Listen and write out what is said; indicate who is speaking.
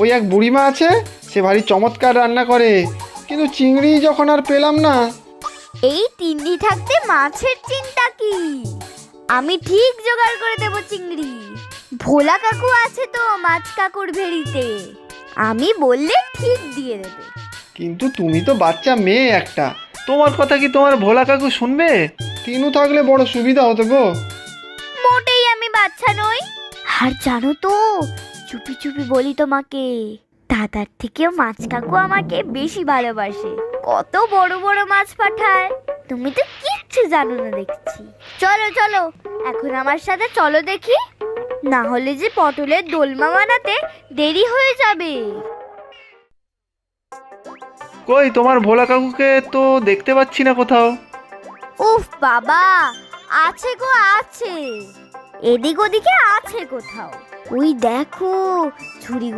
Speaker 1: ওই এক বুড়িমা আছে, সে ভারী চমৎকার রান্না করে, কিন্তু চিংড়ি যখন আর পেলাম না।
Speaker 2: এই তিন্নি থাকতে মাছের চিন্তা কি? আমি ঠিক জোগাড় করে দেব চিংড়ি। ভোলা কাকু আছে তো মাছ কাকুর ভেড়িতে, আমি বললে ঠিক দিয়ে দেবে।
Speaker 1: কিন্তু তুমি তো বাচ্চা মেয়ে একটা, তোমার কথা কি তোমার ভোলা কাকু শুনবে? তিনু থাকলে বড় সুবিধা হতো গো।
Speaker 2: মোটেই আমি বাচ্চা নই। আর জানো তো, চুপি চুপি বলি তোমাকে, দাদার থেকেও মাছ কাকু আমাকে বেশি ভালোবাসে। কত বড় বড় মাছ পাঠায়, তুমি তো কিচ্ছু জানো না দেখছি। চলো চলো, এখন আমার সাথে চলো দেখি, না হলে যে পটলের দোলমা বানাতে দেরি হয়ে যাবে।
Speaker 1: কই তোমার ভোলা কাকুকে তো দেখতে পাচ্ছি না কোথাও।
Speaker 2: উফ বাবা, আছে গো আছে, এদিক ওদিকে আছে কোথাও। ওই দেখো, ঝুড়িগুলো